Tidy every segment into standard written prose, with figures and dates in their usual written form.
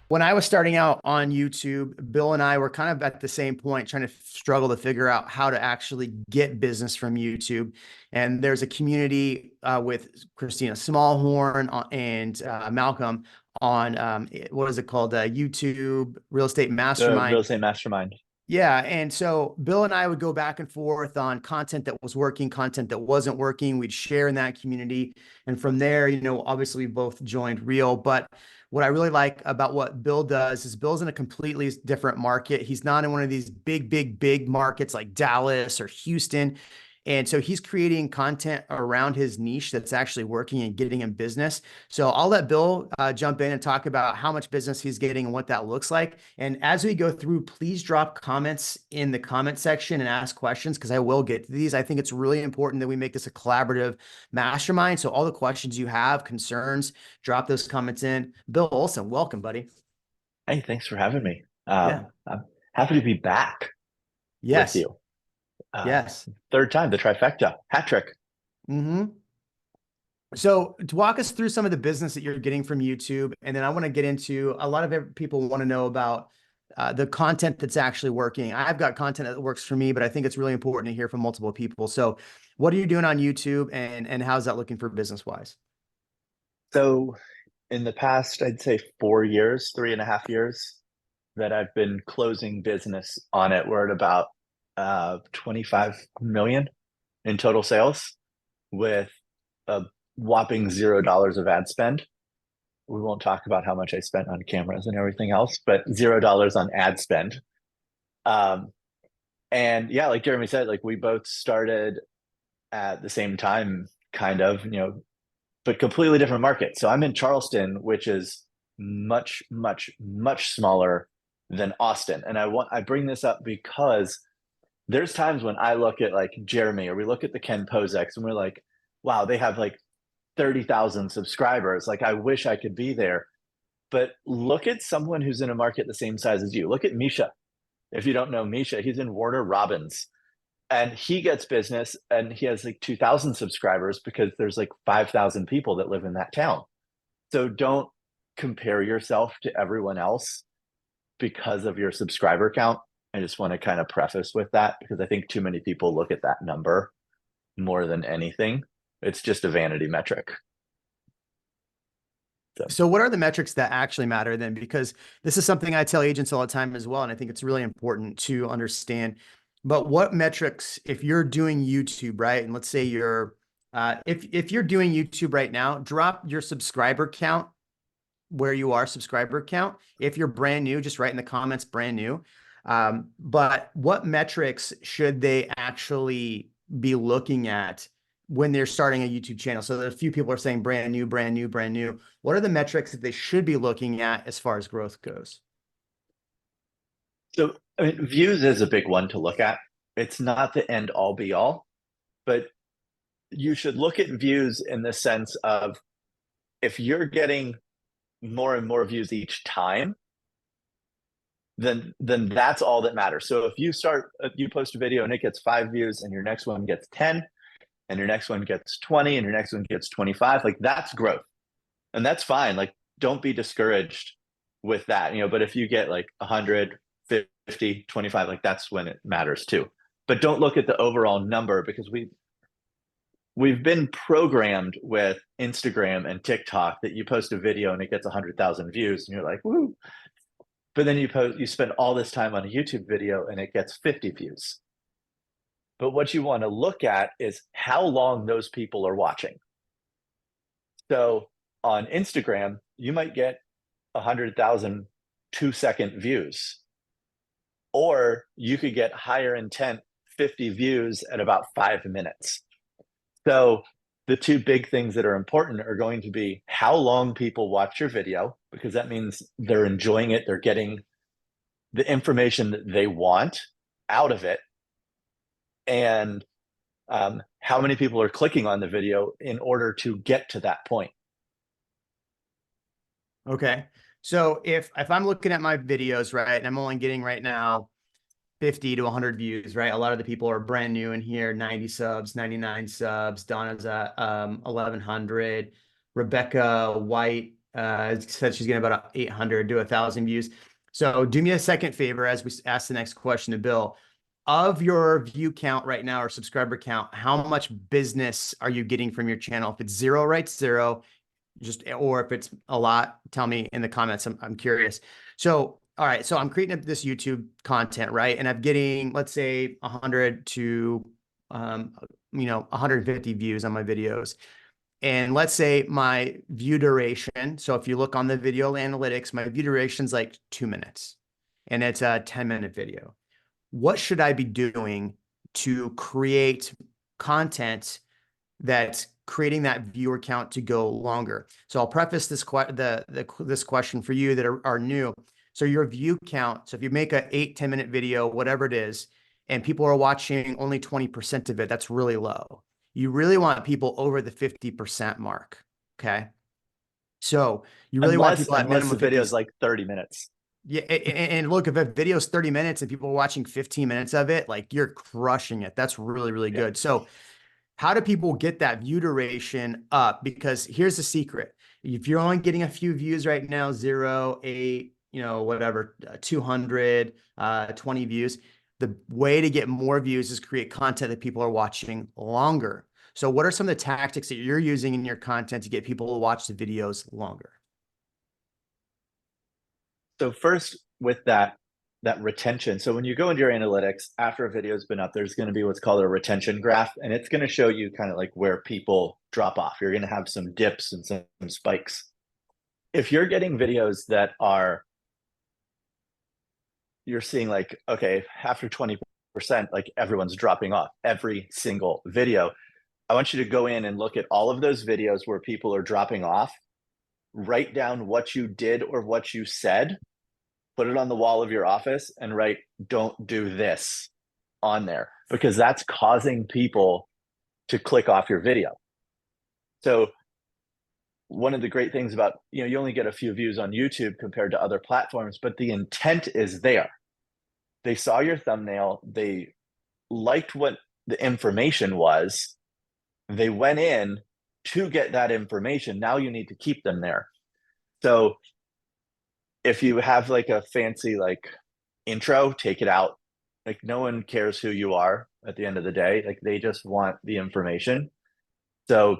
When I was starting out on YouTube, Bill and I were kind of at the same point, trying to struggle to figure out how to actually get business from YouTube. And there's a community with Christina Smallhorn and Malcolm on what is it called? YouTube Real Estate The Mastermind. real estate mastermind. Yeah. And so Bill and I would go back and forth on content that was working, content that wasn't working. We'd share in that community. And from there, obviously we both joined Real. But what I really like about what Bill does is Bill's in a completely different market. He's not in one of these big markets like Dallas or Houston. And so he's creating content around his niche that's actually working and getting him business. So I'll let Bill jump in and talk about how much business he's getting and what that looks like. And as we go through, please drop comments in the comment section and ask questions because I will get to these. I think it's really important that we make this a collaborative mastermind. So all the questions you have, concerns, drop those comments in. Bill Olson, welcome, buddy. Hey, thanks for having me. Yeah. I'm happy to be back with Yes. you. Uh, Yes. Third time, the trifecta, hat trick. Mm-hmm. So to walk us through some of the business that you're getting from YouTube, and then I want to get into a lot of people want to know about the content that's actually working. I've got content that works for me, but I think it's really important to hear from multiple people. So what are you doing on YouTube and how's that looking for business wise? So, in the past, I'd say 4 years, 3.5 years that I've been closing business on it. We're at about 25 million in total sales with a whopping $0 of ad spend. We won't talk about how much I spent on cameras and everything else, but $0 on ad spend. Um, and yeah, like Jeremy said, like we both started at the same time, kind of, but completely different market. So I'm in Charleston, which is much smaller than Austin. And I bring this up because there's times when I look at like Jeremy or we look at the Ken Pozeks and we're like, wow, they have like 30,000 subscribers. Like I wish I could be there. But look at someone who's in a market the same size as you. Look at Misha. If you don't know Misha, he's in Warner Robins and he gets business and he has like 2,000 subscribers because there's like 5,000 people that live in that town. So don't compare yourself to everyone else because of your subscriber count. I just want to kind of preface with that because I think too many people look at that number more than anything. It's just a vanity metric. So, So what are the metrics that actually matter then? Because this is something I tell agents all the time as well. And I think it's really important to understand. But what metrics, if you're doing YouTube, right? And let's say you're, if you're doing YouTube right now, drop your subscriber count where you are subscriber count. If you're brand new, just write in the comments, brand new. But what metrics should they actually be looking at when they're starting a YouTube channel? So a few people are saying brand new, brand new, brand new. What are the metrics that they should be looking at as far as growth goes? so I mean, views is a big one to look at. It's not the end all be all, but you should look at views in the sense of if you're getting more and more views each time, then that's all that matters. So if you post a video and it gets 5 views and your next one gets 10 and your next one gets 20 and your next one gets 25, like that's growth. And that's fine. Like don't be discouraged with that, but if you get like 100, 50, 25, like that's when it matters too. But don't look at the overall number because we've been programmed with Instagram and TikTok that you post a video and it gets 100,000 views and you're like, woo. But then you spend all this time on a YouTube video and it gets 50 views. But what you want to look at is how long those people are watching. So on Instagram, you might get 100,000 2-second views, or you could get higher intent 50 views at about 5 minutes. So the two big things that are important are going to be how long people watch your video, because that means they're enjoying it, they're getting the information that they want out of it, and how many people are clicking on the video in order to get to that point. Okay. So if I'm looking at my videos, right, and I'm only getting right now 50 to 100 views, right? A lot of the people are brand new in here, 90 subs, 99 subs. Donna's at 1100. Rebecca White said she's getting about 800 to 1,000 views. So do me a second favor as we ask the next question to Bill. Of your view count right now or subscriber count, how much business are you getting from your channel? If it's zero, write zero. Just, or if it's a lot, tell me in the comments. I'm curious. So, all right. So I'm creating this YouTube content, right? And I'm getting, let's say 100 to, 150 views on my videos. And let's say my view duration. So if you look on the video analytics, my view duration is like 2 minutes and it's a 10-minute video. What should I be doing to create content that's creating that viewer count to go longer? So I'll preface this this question for you that are new. So your view count, so if you make a 8-10 minute video, whatever it is, and people are watching only 20% of it, that's really low. You really want people over the 50% mark. Okay. So you really want people at Unless minimum the video is 50. like 30 minutes. Yeah. And look, if a video is 30 minutes and people are watching 15 minutes of it, like you're crushing it. That's really, really good. So how do people get that view duration up? Because here's the secret. If you're only getting a few views right now, 0, 8, whatever, 200, 20 views, the way to get more views is create content that people are watching longer. So what are some of the tactics that you're using in your content to get people to watch the videos longer? So first with that retention. So when you go into your analytics after a video has been up, there's going to be what's called a retention graph, and it's going to show you kind of like where people drop off. You're going to have some dips and some spikes. If you're getting videos that are, you're seeing like, okay, after 20%, like everyone's dropping off every single video. I want you to go in and look at all of those videos where people are dropping off, write down what you did or what you said, put it on the wall of your office and write, "Don't do this" on there, because that's causing people to click off your video. So one of the great things about, you only get a few views on YouTube compared to other platforms, but the intent is there. They saw your thumbnail, they liked what the information was, they went in to get that information. Now you need to keep them there. So if you have like a fancy like intro, take it out. Like no one cares who you are at the end of the day. Like they just want the information. So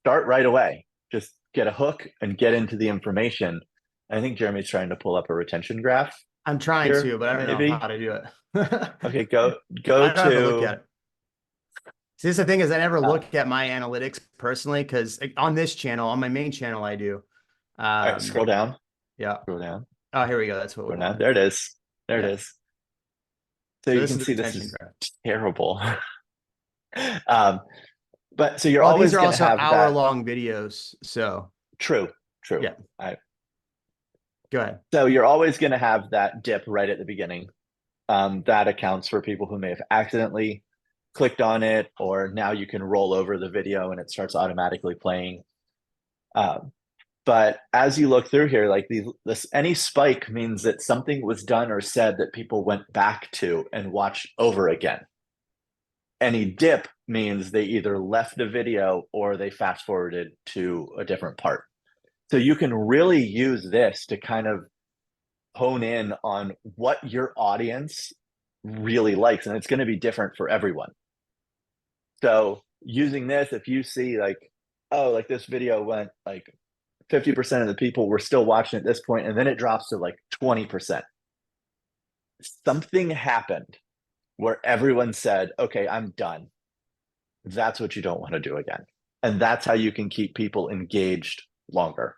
start right away. Just get a hook and get into the information. I think Jeremy's trying to pull up a retention graph. I'm trying Here, to, but I don't know maybe. how to do it. Okay, go I don't have to look to. at it. See, this is the thing is I never look at my analytics personally because on this channel, on my main channel, I do. All right, scroll down. Yeah. Scroll down. Oh, here we go. That's what we Scroll down. want. There it is. There it is. So you this can is the see this retention is graph. terrible. But so you're Well, always these are going to also have that. hour-long videos. So True. yeah, go ahead. So you're always going to have that dip right at the beginning. That accounts for people who may have accidentally clicked on it, or now you can roll over the video and it starts automatically playing. But as you look through here, like any spike means that something was done or said that people went back to and watched over again. Any dip means they either left the video or they fast forwarded to a different part. So you can really use this to kind of hone in on what your audience really likes, and it's going to be different for everyone. So using this, if you see like, oh, like this video went like 50% of the people were still watching at this point, and then it drops to like 20%. Something happened where everyone said, okay, I'm done. That's what you don't want to do again. And that's how you can keep people engaged longer.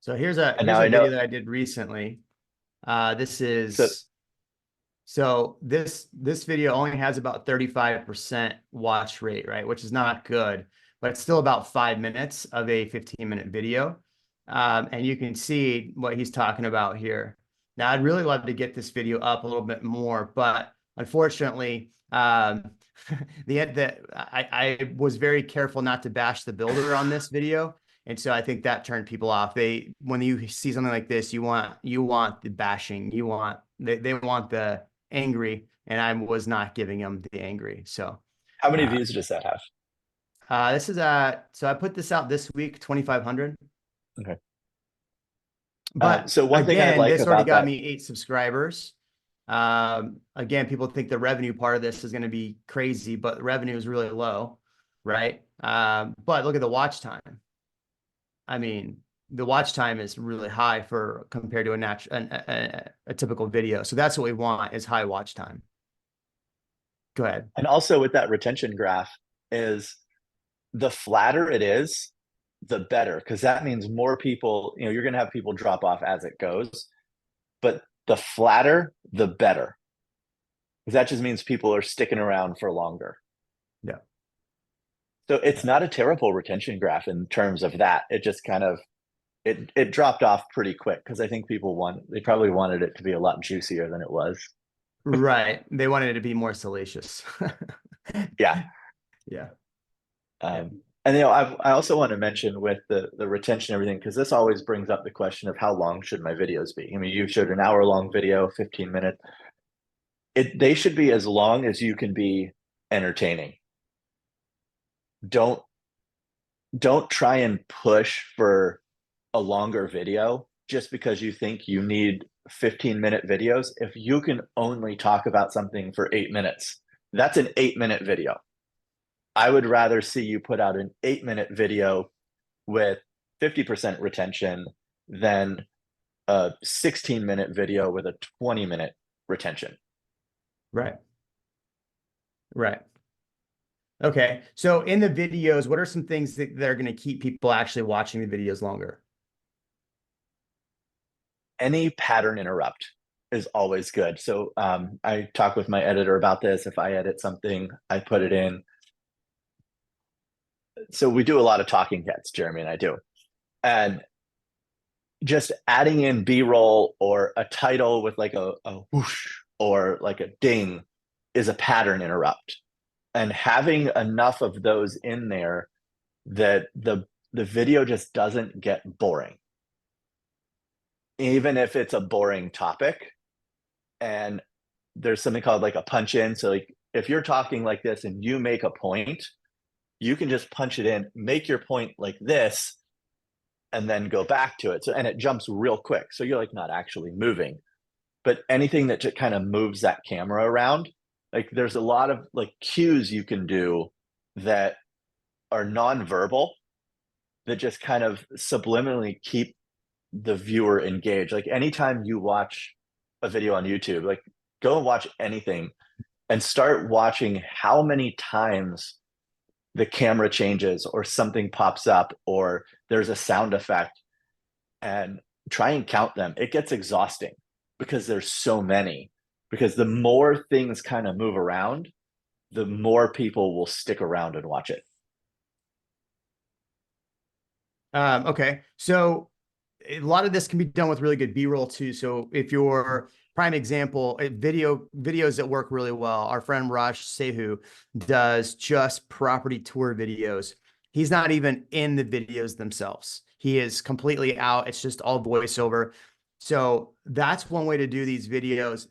So here's a video that I did recently. This is so this video only has about 35% watch rate, right? Which is not good, but it's still about 5 minutes of a 15-minute video. And you can see what he's talking about here. Now, I'd really love to get this video up a little bit more, but unfortunately, I was very careful not to bash the builder on this video. And so I think that turned people off. When you see something like this, you want the bashing, they want the angry, and I was not giving them the angry. So how many views does that have? This is so I put this out this week, 2,500. Okay. But So one thing I again, like this already about got that, me 8 subscribers. Again, people think the revenue part of this is going to be crazy, but the revenue is really low, right? But look at the watch time. I mean, the watch time is really high for compared to a typical video. So that's what we want is high watch time. Go ahead. and also with that retention graph, is the flatter it is, the better, because that means more people, you're going to have people drop off as it goes, but the flatter, the better. Because that just means people are sticking around for longer. Yeah. So it's not a terrible retention graph in terms of that. It just kind of it dropped off pretty quick because I think they probably wanted it to be a lot juicier than it was. Right. They wanted it to be more salacious. Yeah. Yeah. Yeah. And I also want to mention with the retention and everything, because this always brings up the question of how long should my videos be? I mean, you showed an hour long video, 15 minutes. They should be as long as you can be entertaining. Don't don't try and push for a longer video just because you think you need 15-minute videos. If you can only talk about something for 8 minutes, that's an 8-minute video. I would rather see you put out an 8-minute video with 50% retention than a 16-minute video with a 20-minute retention. Right. Right. Okay. So in the videos, what are some things that are going to keep people actually watching the videos longer? Any pattern interrupt is always good. So I talk with my editor about this. If I edit something, I put it in. So we do a lot of talking heads, Jeremy and I do. And just adding in B-roll or a title with like a whoosh or like a ding is a pattern interrupt. And having enough of those in there that the video just doesn't get boring. Even if it's a boring topic, and there's something called like a punch in. So like if you're talking like this and you make a point, you can just punch it in, make your point like this, and then go back to it. So, and it jumps real quick. So you're like not actually moving, but anything that just kind of moves that camera around, like there's a lot of like cues you can do that are nonverbal that just kind of subliminally keep the viewer engaged. Like anytime you watch a video on YouTube, like go and watch anything and start watching how many times the camera changes or something pops up or there's a sound effect, and try and count them. It gets exhausting because there's so many, because the more things kind of move around, the more people will stick around and watch it. Okay. So a lot of this can be done with really good B-roll too. So if your prime example, videos that work really well, our friend Raj Sehu does just property tour videos. He's not even in the videos themselves. He is completely out. It's just all voiceover. So that's one way to do these videos.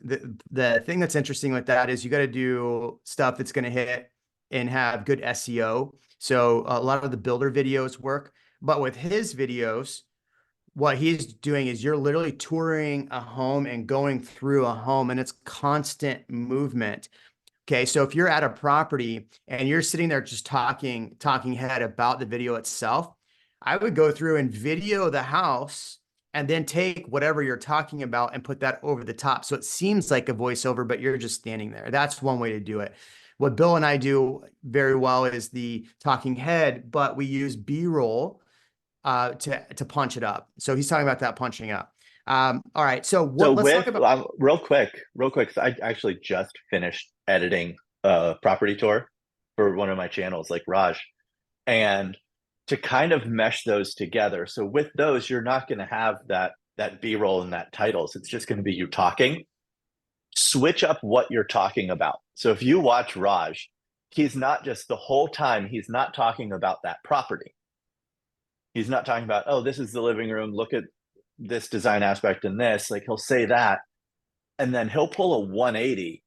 The thing that's interesting with that is you got to do stuff that's going to hit and have good SEO. So a lot of the builder videos work, but with his videos, what he's doing is you're literally touring a home and going through a home, and it's constant movement. Okay. So if you're at a property and you're sitting there just talking head about the video itself, I would go through and video the house and then take whatever you're talking about and put that over the top. So it seems like a voiceover, but you're just standing there. That's one way to do it. What Bill and I do very well is the talking head, but we use B-roll to punch it up. So he's talking about that punching up. All right. So So let's talk with about. real quick, 'cause I actually just finished editing a property tour for one of my channels, like Raj, and to kind of mesh those together. So with those, you're not going to have that B-roll and that titles. It's just going to be you talking. Switch up what you're talking about. So if you watch Raj, he's not just the whole time, he's not talking about that property. He's not talking about, oh, this is the living room. Look at this design aspect in this. Like he'll say that, and then he'll pull a 180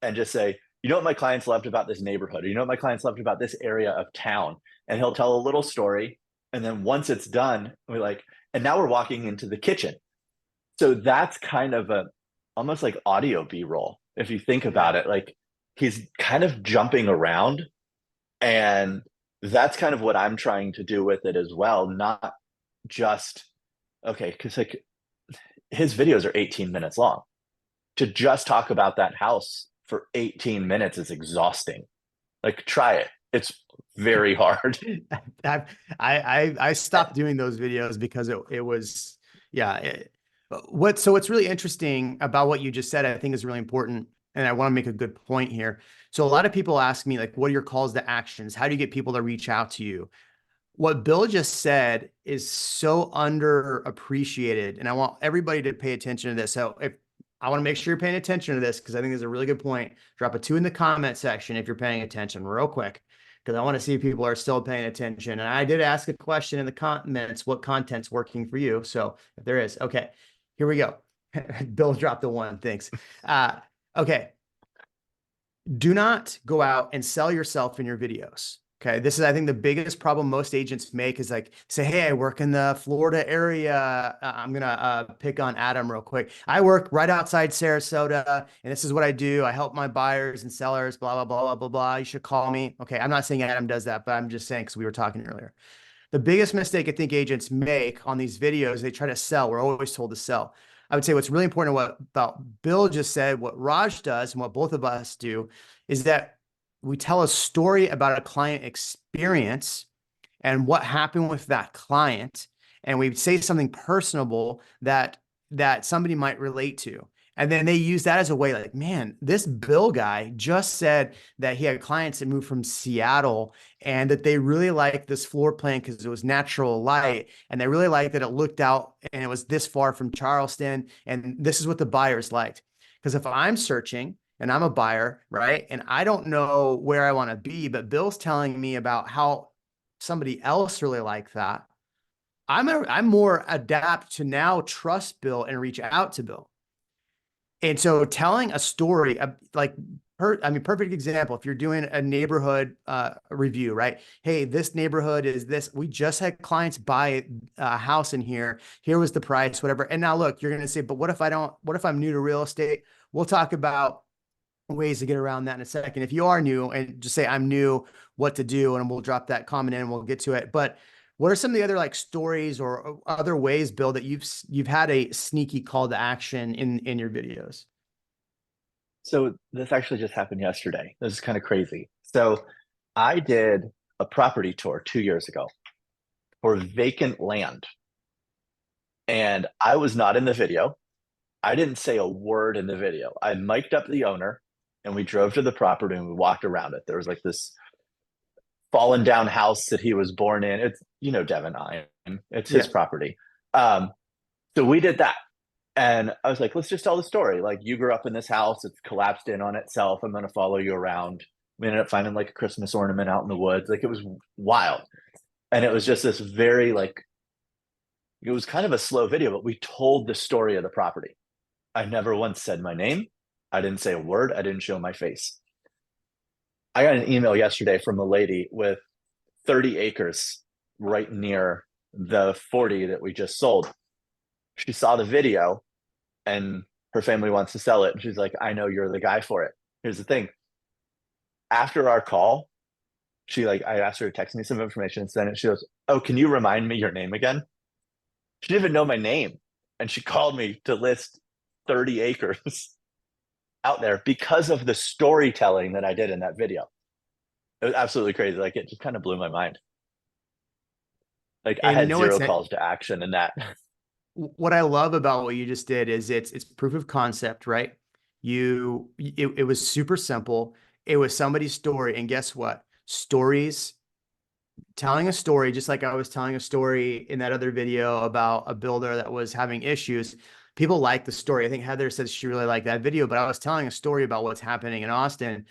and just say, you know what my clients loved about this neighborhood, or you know what my clients loved about this area of town. And he'll tell a little story. And then once it's done, we're like, and now we're walking into the kitchen. So that's kind of a almost like audio B-roll, if you think about Yeah. it. Like he's kind of jumping around, and that's kind of what I'm trying to do with it as well. Not just okay, because like his videos are 18 minutes long. To just talk about that house for 18 minutes is exhausting. Like try it. It's very hard. I stopped doing those videos because it was, yeah. What's really interesting about what you just said, I think is really important. And I want to make a good point here. So a lot of people ask me, like, what are your calls to actions? How do you get people to reach out to you? What Bill just said is so underappreciated. And I want everybody to pay attention to this. So if I want to make sure you're paying attention to this, because I think it's a really good point. Drop a 2 in the comment section if you're paying attention real quick, because I want to see if people are still paying attention. And I did ask a question in the comments, what content's working for you? So if there is, okay, here we go. Bill dropped the 1. Thanks. Okay. Do not go out and sell yourself in your videos. Okay. This is, I think, the biggest problem most agents make is like say, hey, I work in the Florida area. I'm going to pick on Adam real quick. I work right outside Sarasota, and this is what I do. I help my buyers and sellers, blah, blah, blah, blah, blah, blah. You should call me. Okay. I'm not saying Adam does that, but I'm just saying, because we were talking earlier. The biggest mistake I think agents make on these videos, they try to sell. We're always told to sell. I would say what's really important what about Bill just said, what Raj does, and what both of us do is that we tell a story about a client experience and what happened with that client, and we say something personable that somebody might relate to. And then they use that as a way like, man, this Bill guy just said that he had clients that moved from Seattle and that they really liked this floor plan because it was natural light. And they really liked that it looked out and it was this far from Charleston. And this is what the buyers liked. Because if I'm searching and I'm a buyer, right, and I don't know where I want to be, but Bill's telling me about how somebody else really liked that, I'm more adapt to now trust Bill and reach out to Bill. And so telling a story like, perfect example, if you're doing a neighborhood review, right? Hey, this neighborhood is this. We just had clients buy a house in here. Here was the price, whatever. And now look, you're going to say, but what if I'm new to real estate? We'll talk about ways to get around that in a second. If you are new, and just say, I'm new, what to do, and we'll drop that comment in and we'll get to it. But what are some of the other like stories or other ways, Bill, that you've had a sneaky call to action in your videos? So this actually just happened yesterday. This is kind of crazy. So I did a property tour 2 years ago for vacant land. And I was not in the video. I didn't say a word in the video. I mic'd up the owner and we drove to the property and we walked around it. There was like this fallen down house that he was born in. It's, you know, Devon Iron. It's his Yeah. property. So we did that. And I was like, let's just tell the story. Like, you grew up in this house, it's collapsed in on itself. I'm going to follow you around. We ended up finding like a Christmas ornament out in the woods. Like, it was wild. And it was just this very, like, it was kind of a slow video, but we told the story of the property. I never once said my name. I didn't say a word. I didn't show my face. I got an email yesterday from a lady with 30 acres right near the 40 that we just sold. She saw the video and her family wants to sell it. And she's like, I know you're the guy for it. Here's the thing. After our call, I asked her to text me some information and send it. She goes, oh, can you remind me your name again? She didn't even know my name. And she called me to list 30 acres out there because of the storytelling that I did in that video. It was absolutely crazy. Like, it just kind of blew my mind. Like, I And you had know zero what's calls to action in that. what I love about what you just did is it's proof of concept, right? It was super simple. It was somebody's story, and guess what? Stories, telling a story, just like I was telling a story in that other video about a builder that was having issues. People like the story. I think Heather said she really liked that video, but I was telling a story about what's happening in Austin.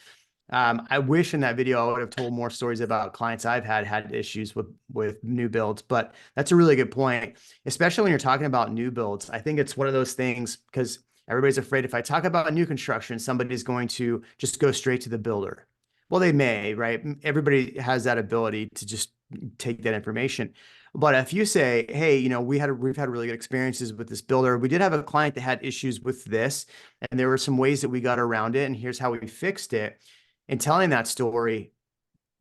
I wish in that video I would have told more stories about clients I've had issues with new builds, but that's a really good point, especially when you're talking about new builds. I think it's one of those things because Everybody's afraid if I talk about new construction, somebody's going to just go straight to the builder. Well, they may, right? Everybody has that ability to just take that information. But if you say, hey, you know, we've had really good experiences with this builder. We did have a client that had issues with this, and there were some ways that we got around it, and here's how we fixed it. And telling that story,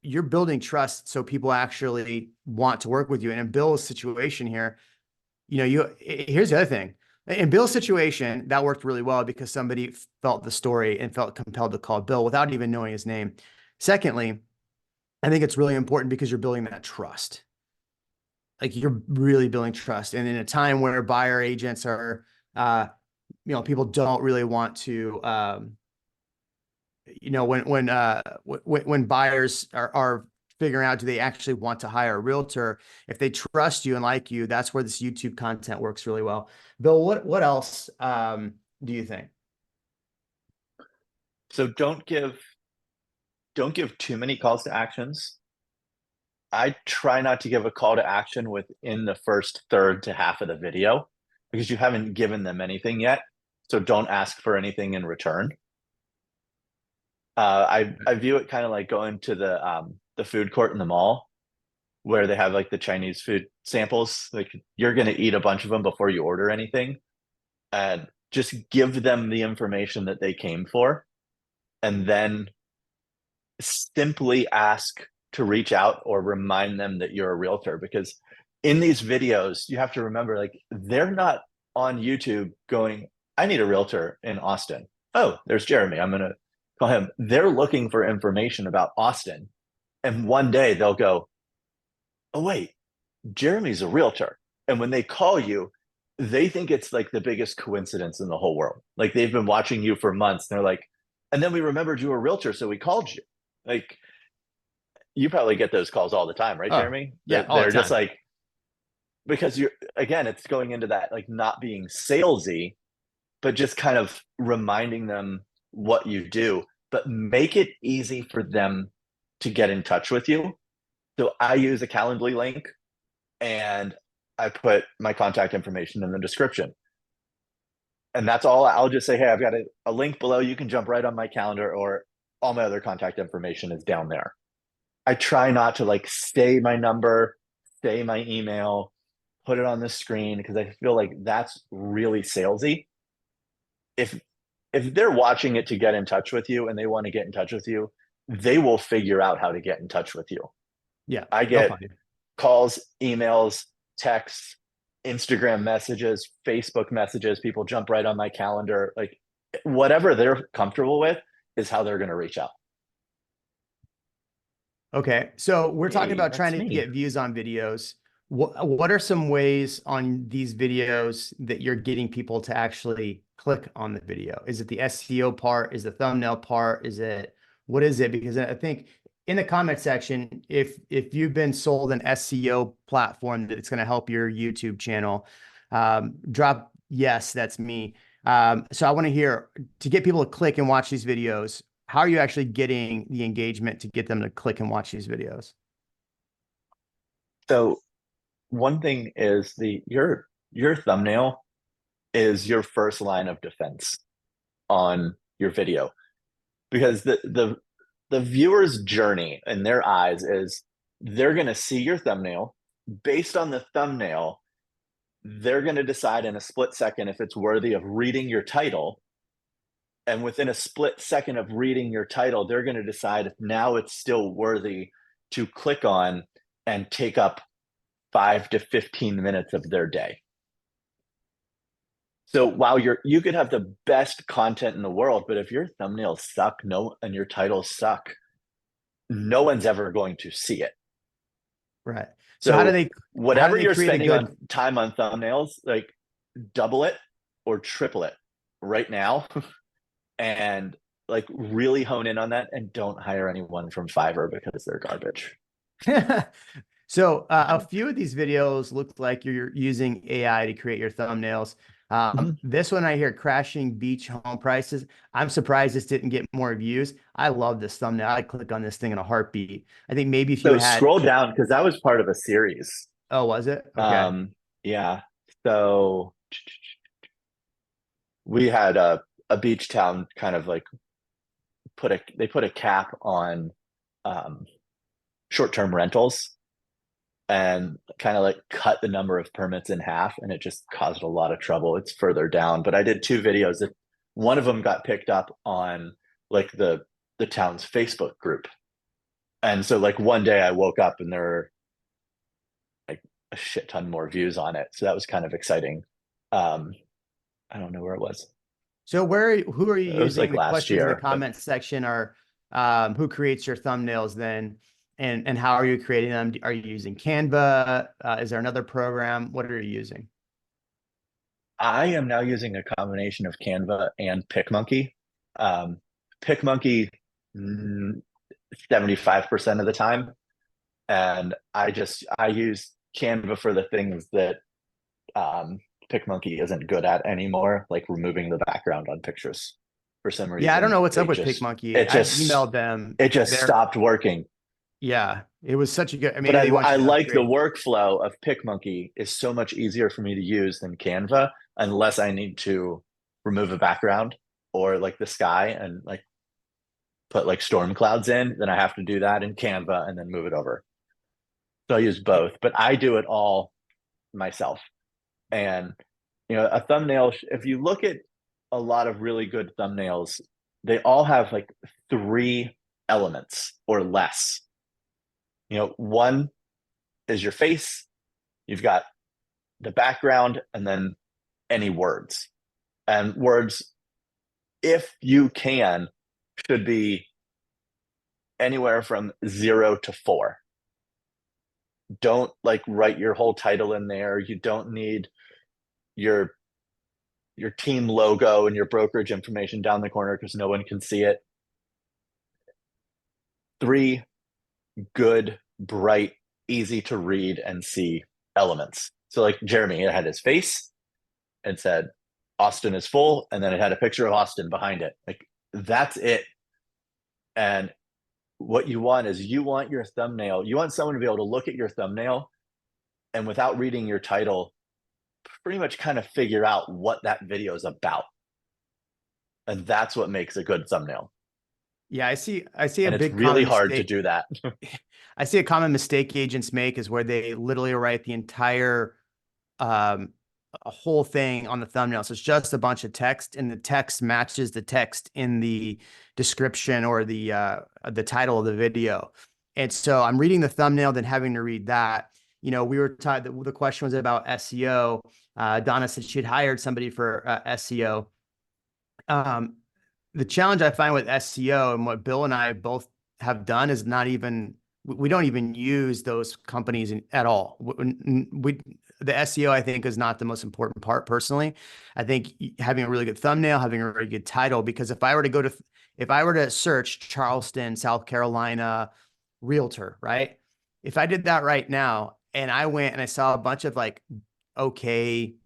you're building trust so people actually want to work with you. And in Bill's situation here, you know, here's the other thing. In Bill's situation, that worked really well because somebody felt the story and felt compelled to call Bill without even knowing his name. Secondly, I think it's really important because you're building that trust. Like you're really building trust. And in a time where buyer agents are, you know, people don't really want to, you know, when buyers are figuring out, do they actually want to hire a realtor? If they trust you and like you, that's where this YouTube content works really well. Bill, what else do you think? So don't give too many calls to actions. I try not to give a call to action within the first third to half of the video because you haven't given them anything yet. So don't ask for anything in return. I view it kind of like going to the food court in the mall where they have like the Chinese food samples. Like you're going to eat a bunch of them before you order anything, and just give them the information that they came for, and then simply ask to reach out or remind them that you're a realtor. Because in these videos, you have to remember, like, they're not on YouTube going, I need a realtor in Austin. Oh, there's Jeremy. I'm going to call him. They're looking for information about Austin. And one day they'll go, oh, wait, Jeremy's a realtor. And when they call you, they think it's like the biggest coincidence in the whole world. Like they've been watching you for months. And they're like, and then we remembered you were a realtor, so we called you. Like, you probably get those calls all the time, right, Oh, Jeremy? yeah, all the They're just time. like, because you're, again, it's going into that like not being salesy, but just kind of reminding them what you do, but make it easy for them to get in touch with you. So I use a Calendly link and I put my contact information in the description. And that's all. I'll just say, hey, I've got a link below. You can jump right on my calendar, or all my other contact information is down there. I try not to like say my number, say my email, put it on the screen, because I feel like that's really salesy. If they're watching it to get in touch with you and they want to get in touch with you, they will figure out how to get in touch with you. Yeah, I they'll get find you. calls, emails, texts, Instagram messages, Facebook messages. People jump right on my calendar. Like whatever they're comfortable with is how they're going to reach out. Okay, so we're talking Hey, about trying that's to me. get views on videos. What are some ways on these videos that you're getting people to actually click on the video? Is it the SEO part? Is the thumbnail part? Is it what is it? Because I think in the comment section, if you've been sold an SEO platform that it's going to help your YouTube channel, drop yes, that's me. So I want to hear to get people to click and watch these videos. How are you actually getting the engagement to get them to click and watch these videos? So one thing is your thumbnail is your first line of defense on your video, because the viewer's journey in their eyes is they're going to see your thumbnail. Based on the thumbnail, they're going to decide in a split second if it's worthy of reading your title. And within a split second of reading your title, they're going to decide if now it's still worthy to click on and take up 5 to 15 minutes of their day. So while you could have the best content in the world, but if your thumbnails suck, and your titles suck, no one's ever going to see it. Right. So So how do whatever they you're create a spending good on time on thumbnails, like double it or triple it right now, and like really hone in on that, and don't hire anyone from Fiverr because they're garbage. So a few of these videos look like you're using AI to create your thumbnails. Mhm. This one I hear crashing beach home prices. I'm surprised this didn't get more views. I love this thumbnail. I click on this thing in a heartbeat. I think maybe if you So had, scroll down because that was part of a series. oh, was it? Okay. Yeah. So we had a beach town kind of like they put a cap on um, short-term rentals and kind of like cut the number of permits in half, and it just caused a lot of trouble. It's further down, but I did 2 videos that one of them got picked up on like the town's Facebook group. And so like one day I woke up and there were like a shit ton more views on it. So that was kind of exciting. Um, I don't know where it was. So who are you It was using? like The last questions in the year, but comment section are, who creates your thumbnails then? And how are you creating them? Are you using Canva? Is there another program? What are you using? I am now using a combination of Canva and PicMonkey. Um, PicMonkey 75% of the time. And I use Canva for the things that um, PicMonkey isn't good at anymore, like removing the background on pictures. For some Yeah, I don't reason, know what's up with PicMonkey. it I've just emailed them. it just They're stopped working. Yeah, it was such a good. But Maybe they want I you to like the upgrade. workflow of PicMonkey is so much easier for me to use than Canva, unless I need to remove a background or like the sky and like put like storm clouds in, then I have to do that in Canva and then move it over. So I use both, but I do it all myself. And a thumbnail, if you look at a lot of really good thumbnails, they all have like 3 elements or less. One is your face, you've got the background, and then any words. And words, if you can, should be anywhere from 0 to 4. Don't like write your whole title in there. You don't need your team logo and your brokerage information down the corner because no one can see it. 3 good, bright, easy to read and see elements. So like Jeremy, it had his face and said Austin is full, and then it had a picture of Austin behind it. Like that's it. And what you want is you want someone to be able to look at your thumbnail and without reading your title, pretty much kind of figure out what that video is about. And that's what makes a good thumbnail. Yeah, I see a And it's big really common hard to mistake. do that. I see a common mistake agents make is where they literally write the entire a whole thing on the thumbnail. So it's just a bunch of text, and the text matches the text in the description or the title of the video. And so I'm reading the thumbnail, then having to read that. We were taught that the question was about SEO. Donna said she'd hired somebody for SEO. The challenge I find with SEO and what Bill and I both have done is we don't even use those companies at all. The SEO, I think, is not the most important part personally. I think having a really good thumbnail, having a really good title, because if I were to search Charleston, South Carolina, realtor, right? If I did that right now and I went and I saw a bunch of like thumbnails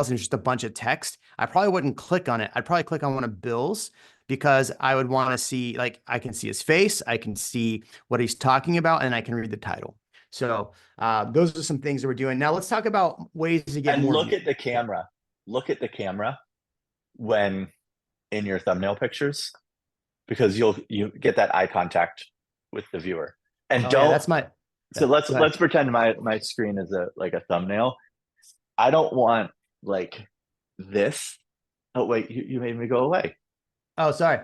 and just a bunch of text, I probably wouldn't click on it. I'd probably click on one of Bill's because I would want to see, like, I can see his face, I can see what he's talking about, and I can read the title. So those are some things that we're doing. Now let's talk about ways to get And more look views. at the camera. Look at the camera when in your thumbnail pictures, because you get that eye contact with the viewer. And Oh yeah, don't that's my. so Yeah, go ahead. let's pretend my screen is a thumbnail. I don't want like this. Oh wait, you made me go away. Oh, sorry,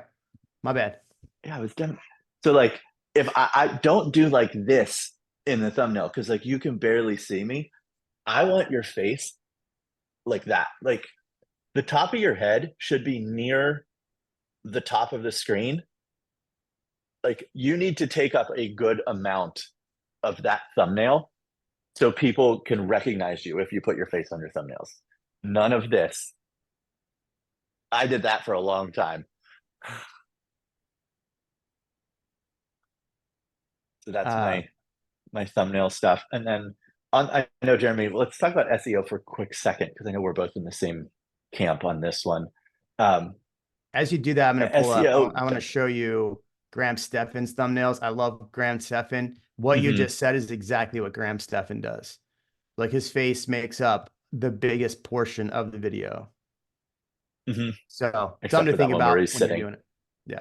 my bad. Yeah, I was done. So like if I don't do like this in the thumbnail because like you can barely see me. I want your face like that. Like the top of your head should be near the top of the screen. Like you need to take up a good amount of that thumbnail so people can recognize you if you put your face on your thumbnails. None of this. I did that for a long time. So that's Uh, my thumbnail stuff. And then I know Jeremy, let's talk about SEO for a quick second because I know we're both in the same camp on this one. Um, as you do that, I'm going to pull up. SEO. I want to show you Graham Stephan's thumbnails. I love Graham Stephan. What you Mhm. just said is exactly what Graham Stephan does. Like his face makes up the biggest portion of the video. Hmm. So something Except to for that think one where about he's when you're sitting. doing it. Yeah.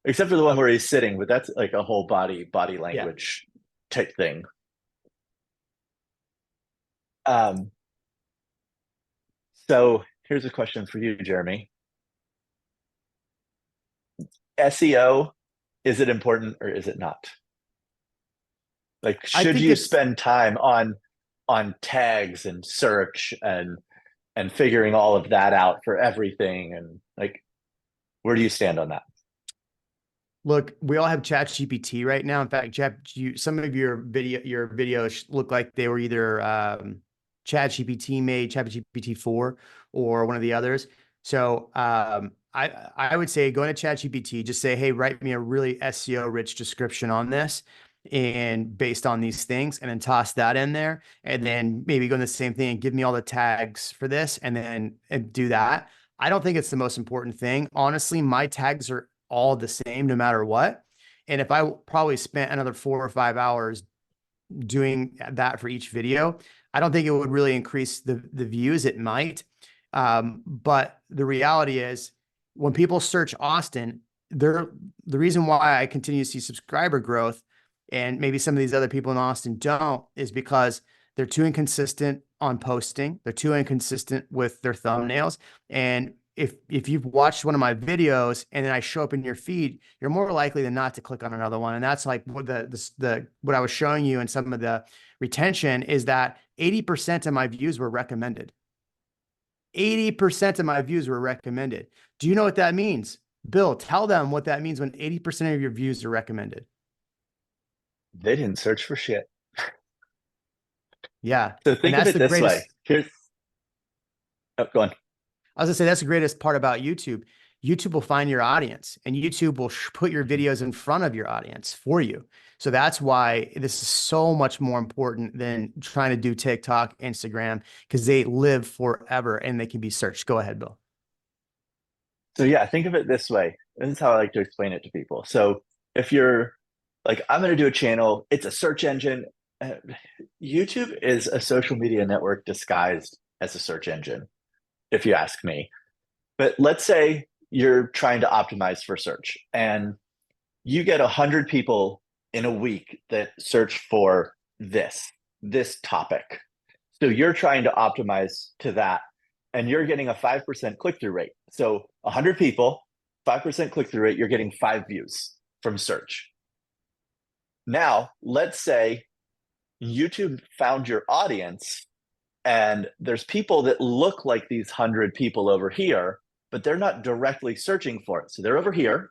Except for the one where he's sitting, but that's like a whole body Yeah. language type thing. Um, so here's a question for you, Jeremy. SEO, is it important or is it not? Like, I should think you it's spend time on tags and search and figuring all of that out for everything? And like, where do you stand on that? Look, we all have Chat GPT right now. In fact, some of your videos look like they were either Chat GPT made, Chat GPT 4, or one of the others. So I would say go into Chat GPT, just say, hey, write me a really SEO rich description on this and based on these things, and then toss that in there. And then maybe go in the same thing and give me all the tags for this and do that. I don't think it's the most important thing. Honestly, my tags are all the same no matter what. And if I probably spent another 4 or 5 hours doing that for each video, I don't think it would really increase the views. It might. But the reality is when people search Austin, they're the reason why I continue to see subscriber growth and maybe some of these other people in Austin don't is because they're too inconsistent on posting. They're too inconsistent with their thumbnails. And if you've watched one of my videos and then I show up in your feed, you're more likely than not to click on another one. And that's like what what I was showing you in some of the retention is that 80% of my views were recommended. 80% of my views were recommended. Do you know what that means? Bill, tell them what that means when 80% of your views are recommended. They didn't search for shit. Yeah. So And think of that's it the this way. greatest. Here's oh, go on. I was gonna say that's the greatest part about YouTube. YouTube will find your audience and YouTube will put your videos in front of your audience for you. So that's why this is so much more important than trying to do TikTok, Instagram, because they live forever and they can be searched. Go ahead, Bill. So yeah, think of it this way. This is how I like to explain it to people. So if you're like, I'm going to do a channel, it's a search engine. Uh, YouTube is a social media network disguised as a search engine, if you ask me. But let's say you're trying to optimize for search and you get 100 people in a week that search for this topic. So you're trying to optimize to that and you're getting a 5% click-through rate. So 100 people, 5% click-through rate, you're getting 5 views from search. Now, let's say YouTube found your audience and there's people that look like these 100 people over here, but they're not directly searching for it. So they're over here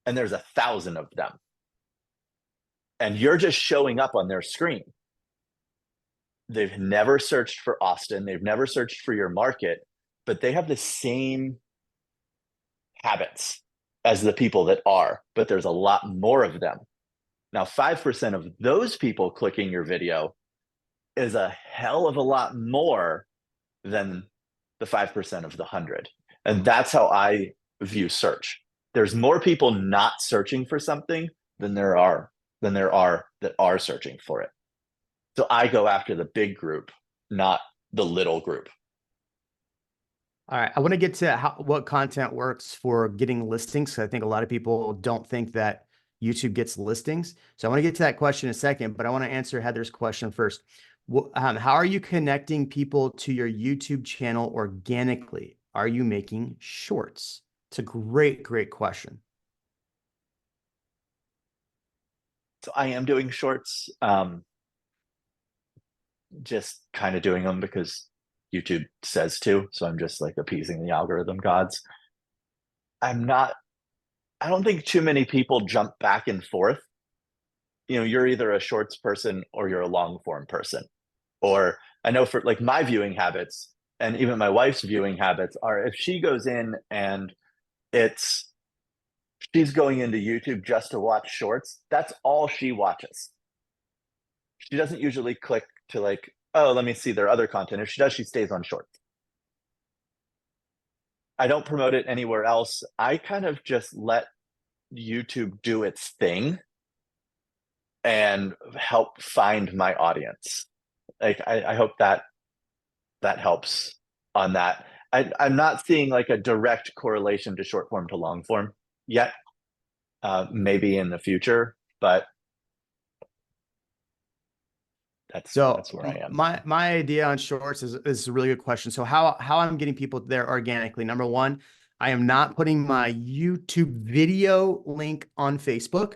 and there's 1,000 of them. And you're just showing up on their screen. They've never searched for Austin. They've never searched for your market, but they have the same habits as the people that are, but there's a lot more of them. Now, 5% of those people clicking your video is a hell of a lot more than the 5% of the 100. And that's how I view search. There's more people not searching for something than there are that are searching for it. So I go after the big group, not the little group. All right. I want to get to what content works for getting listings. I think a lot of people don't think that YouTube gets listings. So I want to get to that question in a second, but I want to answer Heather's question first. How are you connecting people to your YouTube channel organically? Are you making shorts? It's a great question. So I am doing shorts, just kind of doing them because YouTube says to. So I'm just like appeasing the algorithm gods. I'm not, I don't think too many people jump back and forth. You know, you're either a shorts person or you're a long form person. Or I know for like my viewing habits and even my wife's viewing habits are if she goes in and it's she's going into YouTube just to watch shorts, that's all she watches. She doesn't usually click to like, oh, let me see their other content. If she does, she stays on shorts. I don't promote it anywhere else. I kind of just let YouTube do its thing and help find my audience. Like I hope that helps on that. I'm not seeing like a direct correlation to short form to long form yet. Maybe in the future, but So that's where I am. my idea on shorts is a really good question. So how I'm getting people there organically. Number one, I am not putting my YouTube video link on Facebook.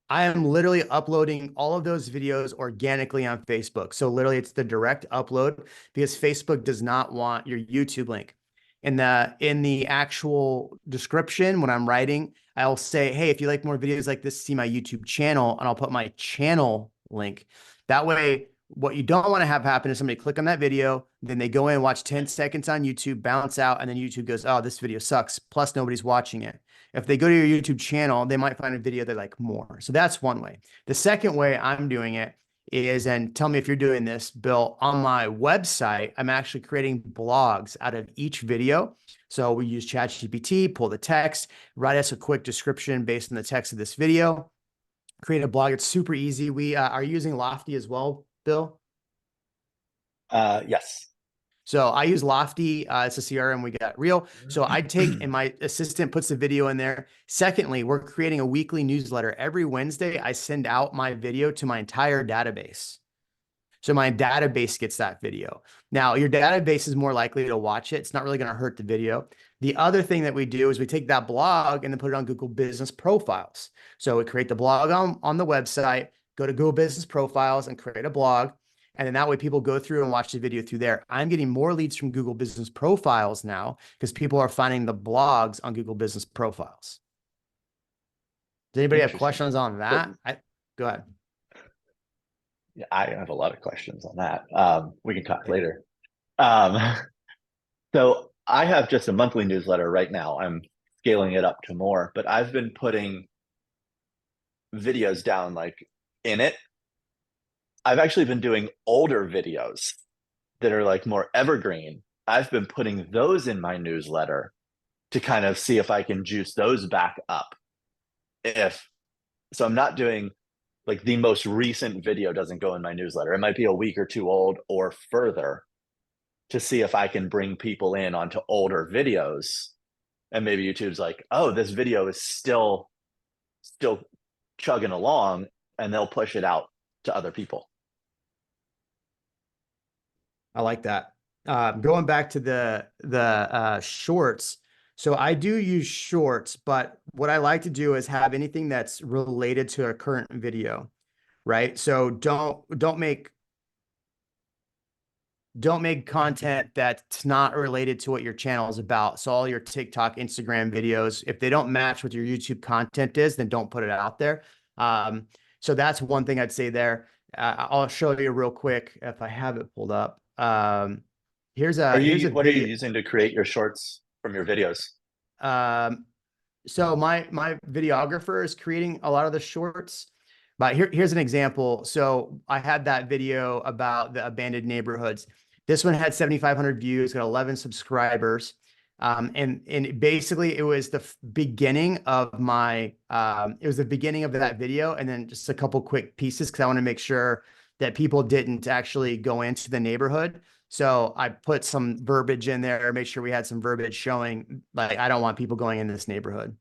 I am literally uploading all of those videos organically on Facebook. So literally it's the direct upload because Facebook does not want your YouTube link. In the actual description, when I'm writing, I'll say, hey, if you like more videos like this, see my YouTube channel, and I'll put my channel link. That way, what you don't want to have happen is somebody click on that video, then they go in, watch 10 seconds on YouTube, bounce out, and then YouTube goes, oh, this video sucks. Plus, nobody's watching it. If they go to your YouTube channel, they might find a video they like more. So that's one way. The second way I'm doing it is, and tell me if you're doing this, Bill, on my website, I'm actually creating blogs out of each video. So we use ChatGPT, pull the text, write us a quick description based on the text of this video, create a blog. It's super easy. We are using Lofty as well, Bill. Yes. So I use Lofty. It's a CRM. We got Real. So I take and my assistant puts the video in there. Secondly, we're creating a weekly newsletter. Every Wednesday, I send out my video to my entire database. So my database gets that video. Now, your database is more likely to watch it. It's not really going to hurt the video. The other thing that we do is we take that blog and then put it on Google Business Profiles. So we create the blog on the website, go to Google Business Profiles and create a blog. And then that way people go through and watch the video through there. I'm getting more leads from Google Business Profiles now because people are finding the blogs on Google Business Profiles. Does anybody have questions on that? Go ahead. Yeah, I have a lot of questions on that. We can talk later. So I have just a monthly newsletter right now. I'm scaling it up to more, but I've been putting videos down like in it. I've actually been doing older videos that are like more evergreen. I've been putting those in my newsletter to kind of see if I can juice those back up. So I'm not doing like the most recent video doesn't go in my newsletter. It might be a week or two old or further to see if I can bring people in onto older videos. And maybe YouTube's like, oh, this video is still chugging along, and they'll push it out to other people. I like that. Going back to the shorts. So I do use shorts, but what I like to do is have anything that's related to a current video, right? So don't make content that's not related to what your channel is about. So all your TikTok, Instagram videos, if they don't match what your YouTube content is, then don't put it out there. So that's one thing I'd say there. I'll show you real quick if I have it pulled up. Here's a What are you using to create your shorts from your videos? So my videographer is creating a lot of the shorts, but here's an example. So I had that video about the abandoned neighborhoods. This one had 7,500 views, got 11 subscribers. And basically it was the beginning of my, it was the beginning of that video. And then just a couple quick pieces, cause I want to make sure that people didn't actually go into the neighborhood. So I put some verbiage in there, make sure we had some verbiage showing like, I don't want people going in this neighborhood.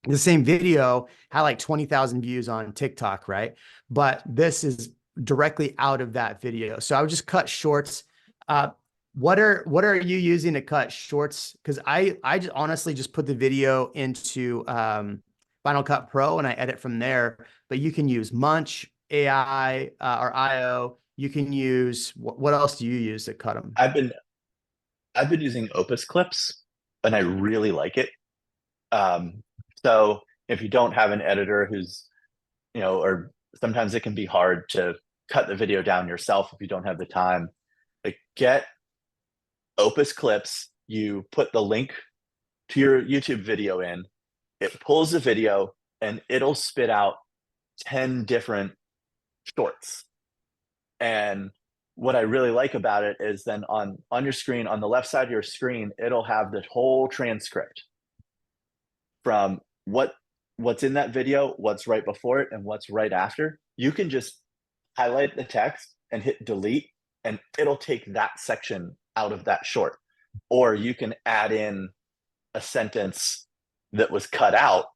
The same video had like 20,000 views on TikTok, right? But this is directly out of that video. So I would just cut shorts. What are you using to cut shorts? Because I just honestly just put the video into Final Cut Pro and I edit from there. But you can use Munch, AI, or IO. You can use what else do you use to cut them? I've been using Opus Clips, and I really like it. So if you don't have an editor who's, or sometimes it can be hard to cut the video down yourself if you don't have the time, like get Opus Clips, you put the link to your YouTube video in, it pulls the video, and it'll spit out 10 different shorts. And what I really like about it is then on your screen, on the left side of your screen, it'll have the whole transcript from what's in that video, what's right before it, and what's right after. You can just highlight the text and hit delete, and it'll take that section out of that short. or you can add in a sentence that was cut out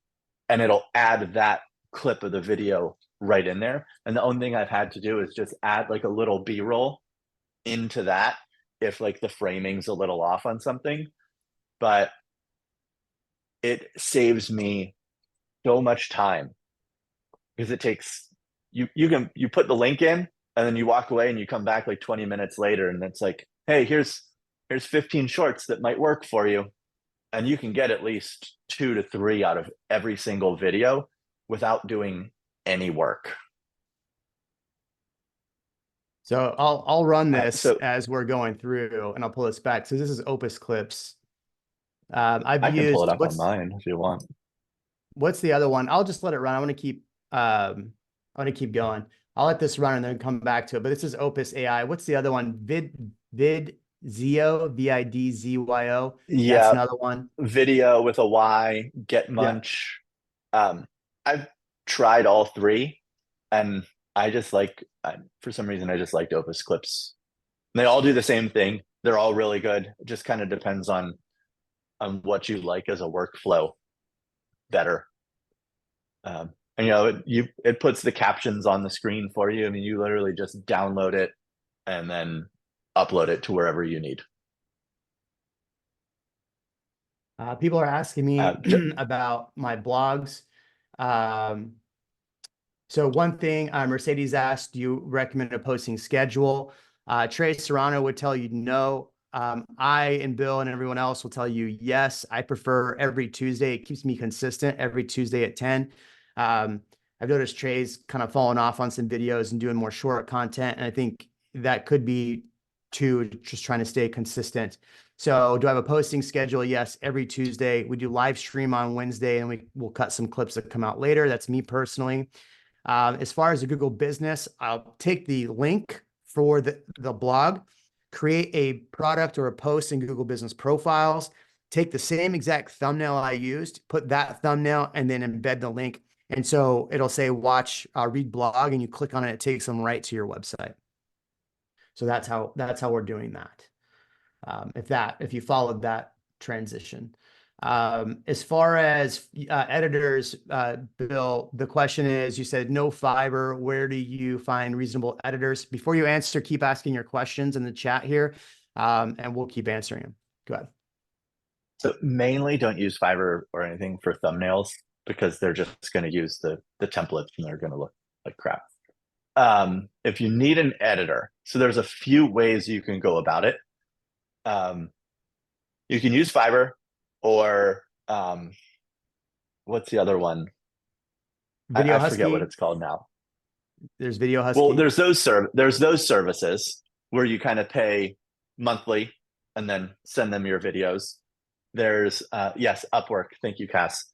and it'll add that clip of the video right in there. And the only thing I've had to do is just add like a little B-roll into that if like the framing's a little off on something. But it saves me so much time because it takes you put the link in and then you walk away and you come back like 20 minutes later and it's like, hey, here's 15 shorts that might work for you. And you can get at least 2 to 3 out of every single video without doing any work. So I'll run this as we're going through, and I'll pull this back. So this is Opus Clips. I I've can pull it used up on mine if you want. what's the other one? I'll just let it run. I want to keep going. I'll let this run and then come back to it. But this is Opus AI. What's the other one? Vidzyo, Vidzyo. Yeah, that's another one. Video with a Y, Get Munch. Yeah. I've tried all 3, and I just like, for some reason, I just liked Opus Clips. They all do the same thing. They're all really good. It just kind of depends on what you like as a workflow better. And it puts the captions on the screen for you. I mean, you literally just download it and then upload it to wherever you need. People are asking me about my blogs. So one thing, Mercedes asked, do you recommend a posting schedule? Trey Serrano would tell you no. I and Bill and everyone else will tell you yes. I prefer every Tuesday. It keeps me consistent every Tuesday at 10. I've noticed Trey's kind of fallen off on some videos and doing more short content. And I think that could be just trying to stay consistent. So do I have a posting schedule? Yes, every Tuesday. We do live stream on Wednesday, and we'll cut some clips that come out later. That's me personally. As far as the Google business, I'll take the link for the blog, create a product or a post in Google business profiles, take the same exact thumbnail I used, put that thumbnail, and then embed the link. And so it'll say, read blog, and you click on it, it takes them right to your website. So that's how we're doing that. If you followed that transition. As far as editors, Bill, the question is, you said no Fiverr. Where do you find reasonable editors? Before you answer, keep asking your questions in the chat here, and we'll keep answering them. Go ahead. So mainly don't use Fiverr or anything for thumbnails because they're just going to use the templates and they're going to look like crap. If you need an editor, so there's a few ways you can go about it. You can use Fiverr, or what's the other one? I forget what it's called now. There's Video Husky. Well, there's those services where you kind of pay monthly and then send them your videos. There's Upwork. Thank you, Cass.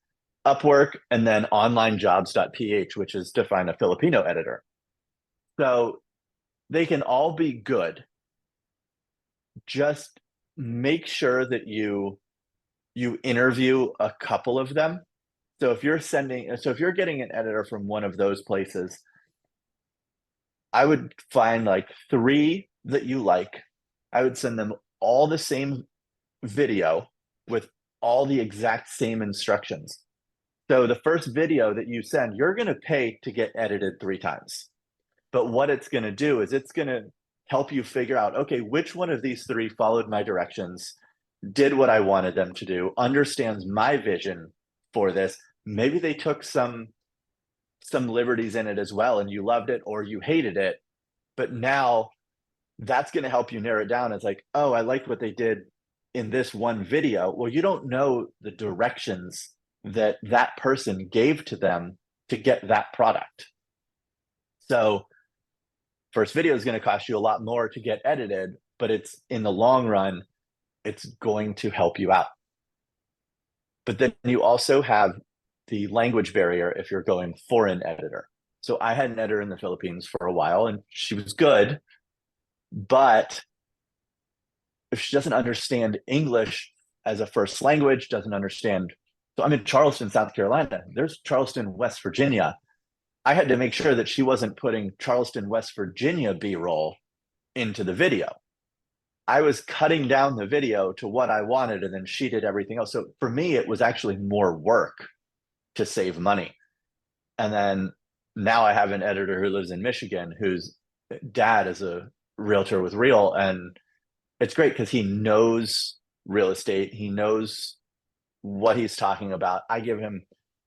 Upwork, and then onlinejobs.ph, which is to find a Filipino editor. So they can all be good. Just make sure that you interview a couple of them. So if you're getting an editor from one of those places, I would find like 3 that you like. I would send them all the same video with all the exact same instructions. So the first video that you send, you're going to pay to get edited 3 times. But what it's going to do is it's going to help you figure out, okay, which one of these 3 followed my directions, did what I wanted them to do, understands my vision for this. Maybe they took some liberties in it as well, and you loved it or you hated it. But now that's going to help you narrow it down. It's like, oh, I liked what they did in this one video. Well, you don't know the directions that person gave to them to get that product. So first video is going to cost you a lot more to get edited, but it's in the long run, it's going to help you out. But then you also have the language barrier if you're going for an editor. So I had an editor in the Philippines for a while, and she was good, but if she doesn't understand English as a first language, doesn't understand. So I'm in Charleston, South Carolina. There's Charleston, West Virginia. I had to make sure that she wasn't putting Charleston, West Virginia B-roll into the video. I was cutting down the video to what I wanted and then she did everything else. So for me, it was actually more work to save money. And then now I have an editor who lives in Michigan whose dad is a realtor with Real. And it's great because he knows real estate. He knows what he's talking about. I give him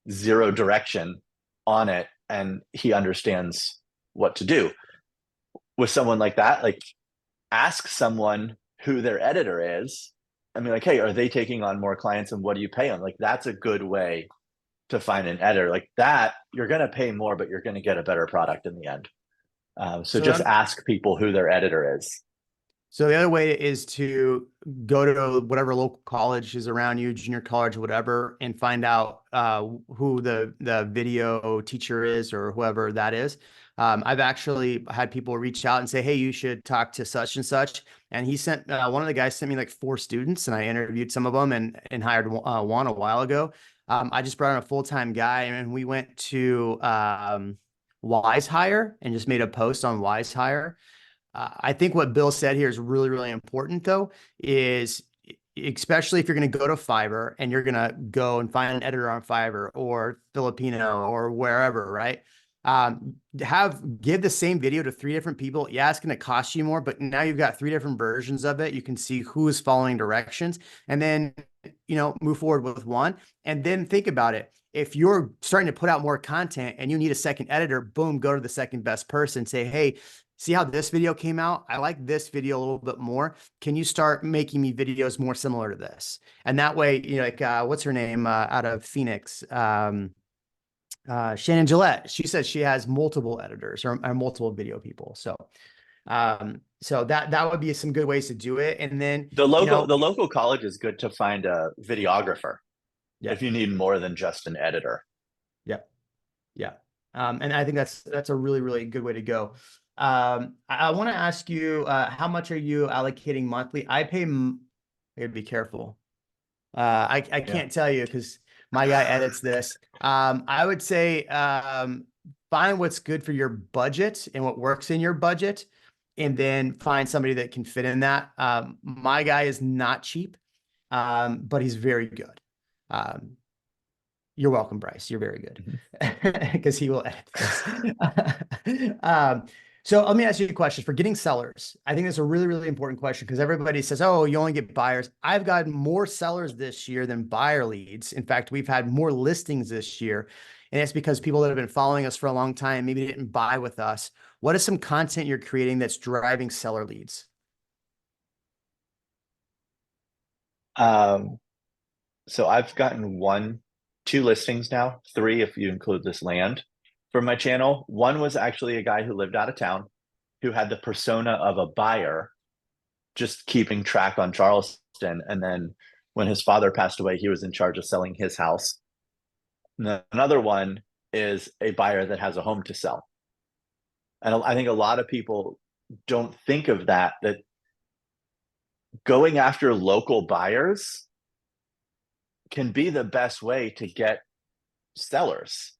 zero direction on it and he understands what to do. With someone like that, like ask someone who their editor is. I mean, like, hey, are they taking on more clients and what do you pay them? Like, that's a good way to find an editor like that. You're going to pay more, but you're going to get a better product in the end. So just ask people who their editor is. So the other way is to go to whatever local college is around you, junior college, whatever, and find out who the video teacher is or whoever that is. I've actually had people reach out and say, hey, you should talk to such and such. And he sent, one of the guys sent me like 4 students and I interviewed some of them and hired one a while ago. I just brought in a full-time guy and we went to Wise Hire and just made a post on Wise Hire. I think what Bill said here is really, really important, though, is especially if you're going to go to Fiverr and you're going to go and find an editor on Fiverr or Filipino or wherever, right? Give the same video to 3 different people. Yeah, it's going to cost you more, but now you've got 3 different versions of it. You can see who is following directions and then, move forward with one. And then think about it. If you're starting to put out more content and you need a second editor, boom, go to the second best person. Say, hey, see how this video came out? I like this video a little bit more. Can you start making me videos more similar to this? And that way, what's her name out of Phoenix? Shannon Gillette. She says she has multiple editors or multiple video people. So that would be some good ways to do it. And then the local college is good to find a videographer. Yeah. If you need more than just an editor. Yeah. Yeah. And I think that's a really, really good way to go. I want to ask you, how much are you allocating monthly? I gotta be careful. I can't tell you because my guy edits this. I would say, find what's good for your budget and what works in your budget, and then find somebody that can fit in that. My guy is not cheap, but he's very good. You're welcome, Bryce. You're very good because he will edit this. So let me ask you a question for getting sellers. I think that's a really, really important question because everybody says, oh, you only get buyers. I've gotten more sellers this year than buyer leads. In fact, we've had more listings this year. And it's because people that have been following us for a long time, maybe didn't buy with us. What is some content you're creating that's driving seller leads? So I've gotten 2 listings now, 3 if you include this land from my channel. One was actually a guy who lived out of town who had the persona of a buyer, just keeping track on Charleston. And then when his father passed away, he was in charge of selling his house. And then another one is a buyer that has a home to sell. And I think a lot of people don't think of that going after local buyers can be the best way to get sellers,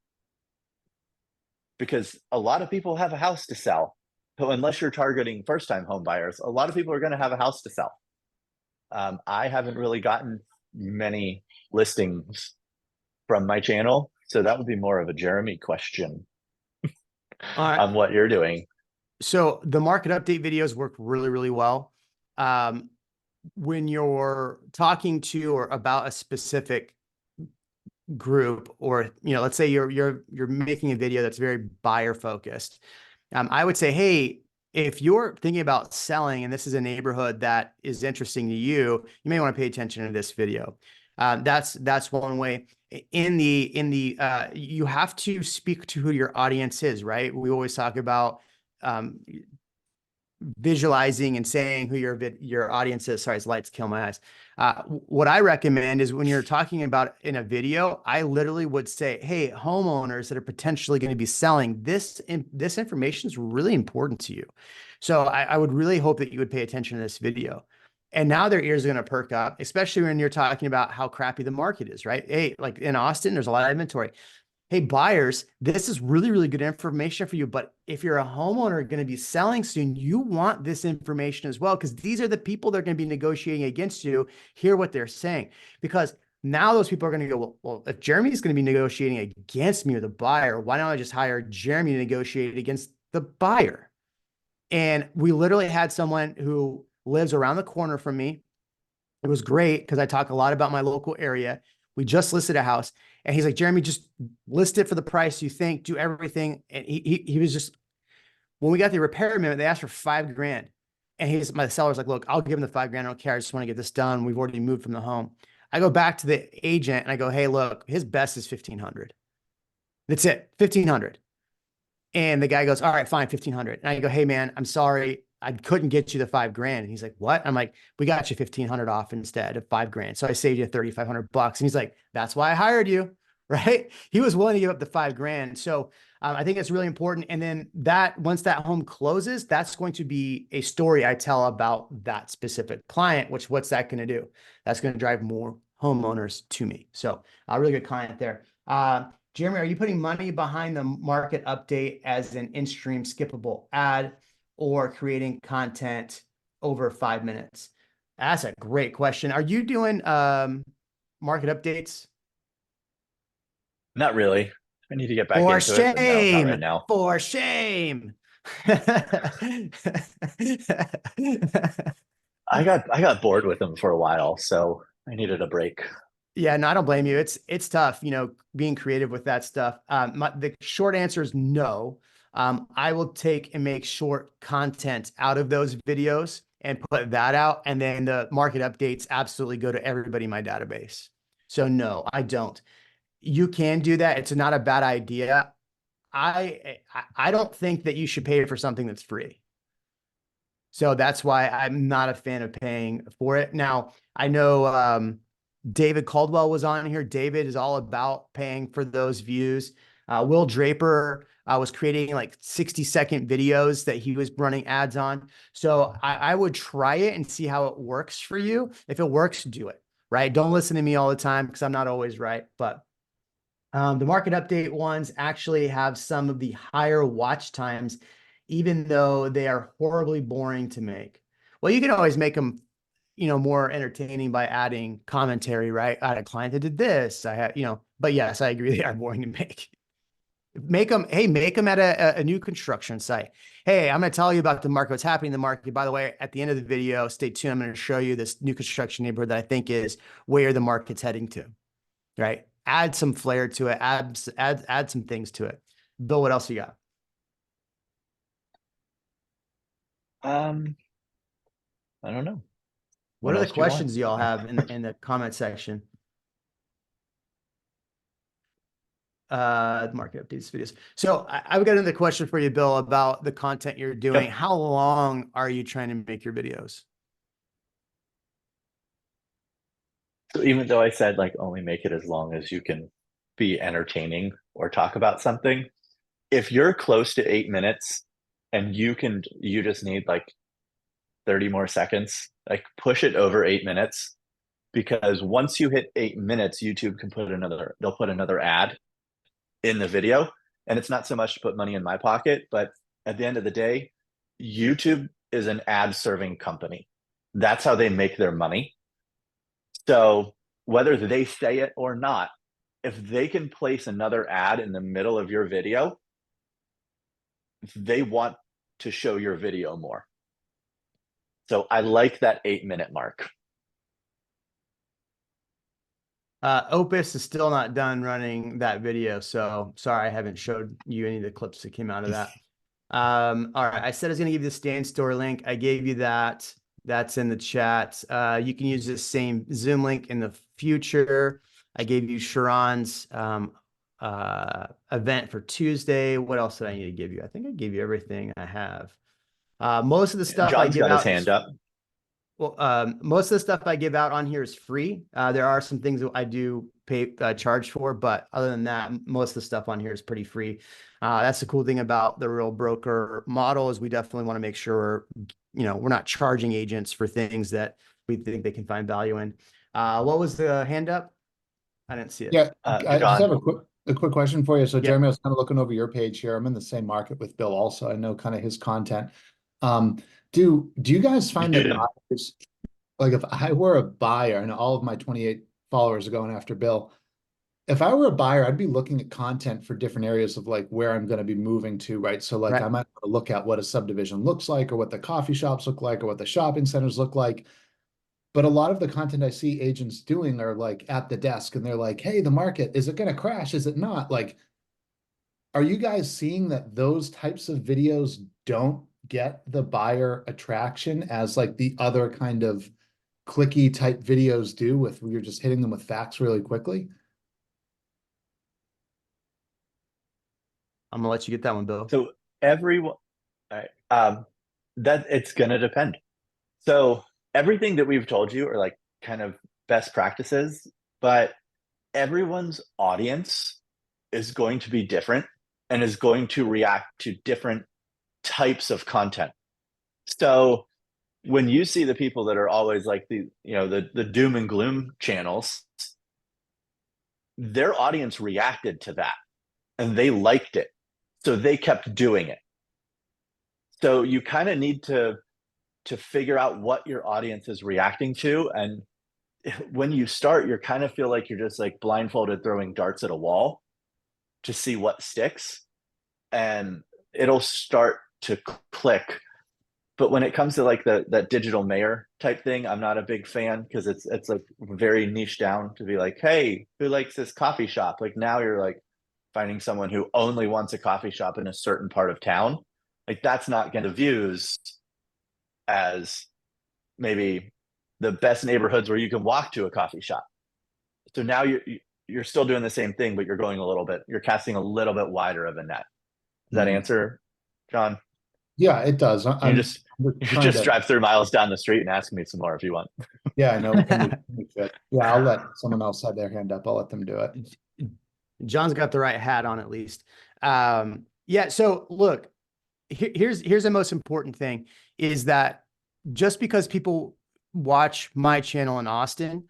because a lot of people have a house to sell. So unless you're targeting first-time home buyers, a lot of people are going to have a house to sell. I haven't really gotten many listings from my channel, so that would be more of a Jeremy question on what you're doing. So the market update videos work really, really well. When you're talking to or about a specific group, or let's say you're making a video that's very buyer focused, I would say, hey, if you're thinking about selling and this is a neighborhood that is interesting to you, you may want to pay attention to this video. That's one way. You have to speak to who your audience is, right? We always talk about visualizing and saying who your audience is. Sorry, lights kill my eyes. What I recommend is when you're talking about in a video, I literally would say, hey, homeowners that are potentially going to be selling, this information is really important to you. So I would really hope that you would pay attention to this video. And now their ears are going to perk up, especially when you're talking about how crappy the market is, right? Hey, like in Austin, there's a lot of inventory. hey, buyers, this is really, really good information for you. But if you're a homeowner going to be selling soon, you want this information as well, because these are the people that are going to be negotiating against you. Hear what they're saying, because now those people are going to go, well, if Jeremy's going to be negotiating against me or the buyer, why don't I just hire Jeremy to negotiate against the buyer? And we literally had someone who lives around the corner from me. It was great because I talk a lot about my local area. We just listed a house, and he's like, Jeremy, just list it for the price you think, do everything. And he was just, when we got the repair amendment, they asked for $5,000. And my seller's like, look, I'll give him the $5,000. I don't care. I just want to get this done. We've already moved from the home. I go back to the agent and I go, hey, look, his best is 1,500. That's it, 1,500. And the guy goes, all right, fine, 1,500. And I go, hey man, I'm sorry, I couldn't get you the $5,000. And he's like, what? I'm like, we got you 1,500 off instead of $5,000. So I saved you 3,500 bucks. And he's like, that's why I hired you. Right. He was willing to give up the $5,000. So I think it's really important. And then once that home closes, that's going to be a story I tell about that specific client, what's that going to do? That's going to drive more homeowners to me. So a really good client there. Jeremy, are you putting money behind the market update as an in-stream skippable ad, or creating content over 5 minutes? That's a great question. Are you doing market updates? Not really. I need to get back For into it, but no, not right shame. now. For shame. I got bored with them for a while, so I needed a break. Yeah, no, I don't blame you. It's tough, being creative with that stuff. The short answer is no. I will take and make short content out of those videos and put that out, and then the market updates absolutely go to everybody in my database. So no, I don't. You can do that. It's not a bad idea. I don't think that you should pay for something that's free. So that's why I'm not a fan of paying for it. Now, I know David Caldwell was on here. David is all about paying for those views. Will Draper was creating like 60-second videos that he was running ads on. So I would try it and see how it works for you. If it works, do it, right? Don't listen to me all the time because I'm not always right. But the market update ones actually have some of the higher watch times, even though they are horribly boring to make. Well, you can always make them more entertaining by adding commentary, right? I had a client that did this. I had, but yes, I agree. They are boring to make. Make them at a new construction site. Hey, I'm going to tell you about the market, what's happening in the market. By the way, at the end of the video, stay tuned. I'm going to show you this new construction neighborhood that I think is where the market's heading to, right? Add some flair to it. Add some things to it. Bill, what else you got? I don't know. What are the else do you want? questions y'all have in the comment section? Market updates videos. So I've got another question for you, Bill, about the content you're doing. Yep. How long are you trying to make your videos? So even though I said like only make it as long as you can be entertaining or talk about something, if you're close to 8 minutes and you just need like 30 more seconds, like push it over 8 minutes, because once you hit 8 minutes, YouTube can they'll put another ad in the video. And it's not so much to put money in my pocket, but at the end of the day, YouTube is an ad serving company. That's how they make their money. So whether they say it or not, if they can place another ad in the middle of your video, they want to show your video more. So I like that 8 minute mark. Opus is still not done running that video, so sorry I haven't showed you any of the clips that came out of that. All right, I said I was going to give you the Stan Store link. I gave you that. That's in the chat. You can use this same Zoom link in the future. I gave you Sharon's event for Tuesday. What else did I need to give you? I think I gave you everything I have. Most of the stuff I John's give got his out hand up. Well, most of the stuff I give out on here is free. There are some things that I do pay charge for, but other than that, most of the stuff on here is pretty free. That's the cool thing about the Real Broker model, is we definitely want to make sure, we're not charging agents for things that we think they can find value in. What was the hand up? I didn't see it. Yeah, I just John. have a quick. A quick question for you. So Yeah. Jeremy, I was kind of looking over your page here. I'm in the same market with Bill also. I know kind of his content. Um, do you guys find that Yeah. buyers, like if I were a buyer and all of my 28 followers are going after Bill, if I were a buyer, I'd be looking at content for different areas of like where I'm going to be moving to, right? So like Right. I might look at what a subdivision looks like or what the coffee shops look like or what the shopping centers look like. But a lot of the content I see agents doing are like at the desk and they're like, hey, the market, is it going to crash? Is it not? Like, are you guys seeing that those types of videos don't get the buyer attraction as like the other kind of clicky type videos do with you're just hitting them with facts really quickly? I'm gonna let you get that one, Bill. So everyone, all right, that it's gonna depend. So everything that we've told you are like kind of best practices, but everyone's audience is going to be different and is going to react to different types of content. So when you see the people that are always like the doom and gloom channels, their audience reacted to that and they liked it. So they kept doing it. So you kind of need to figure out what your audience is reacting to. And when you start, you kind of feel like you're just like blindfolded throwing darts at a wall to see what sticks. And it'll start to click. But when it comes to like that digital mayor type thing, I'm not a big fan because it's like very niche down to be like, hey, who likes this coffee shop? Like now you're like finding someone who only wants a coffee shop in a certain part of town. Like that's not getting the views as maybe the best neighborhoods where you can walk to a coffee shop. So now you're still doing the same thing, but you're going a little bit, you're casting a little bit wider of a net. Does that Mm. answer, John? Yeah, it does. You I'm just I'm you trying just to, drive 3 miles down the street and ask me some more if you want. yeah, I know. Yeah, I'll let someone else have their hand up. I'll let them do it. John's got the right hat on at least. Yeah. So look, here's the most important thing is that just because people watch my channel in Austin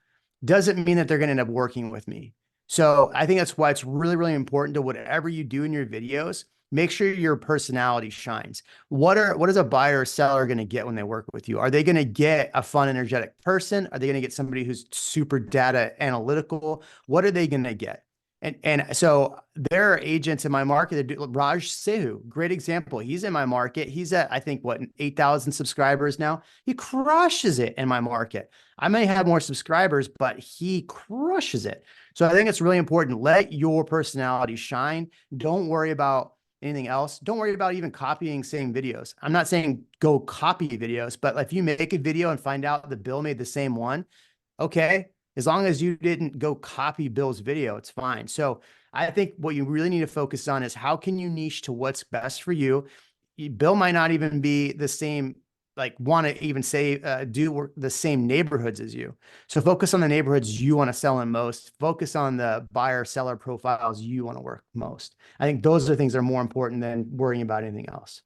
doesn't mean that they're going to end up working with me. So I think that's why it's really, really important to whatever you do in your videos, make sure your personality shines. What is a buyer or seller going to get when they work with you? Are they going to get a fun, energetic person? Are they going to get somebody who's super data analytical? What are they going to get? And so there are agents in my market that do. Raj Sehu, great example. He's in my market. He's at, I think, what, 8,000 subscribers now. He crushes it in my market. I may have more subscribers, but he crushes it. So I think it's really important. Let your personality shine. Don't worry about anything else. Don't worry about even copying same videos. I'm not saying go copy videos, but if you make a video and find out that Bill made the same one, okay, as long as you didn't go copy Bill's video, it's fine. So I think what you really need to focus on is how can you niche to what's best for you. Bill might not even be the same, like want to even say, do the same neighborhoods as you. So focus on the neighborhoods you want to sell in most, focus on the buyer seller profiles you want to work most. I think those are things that are more important than worrying about anything else.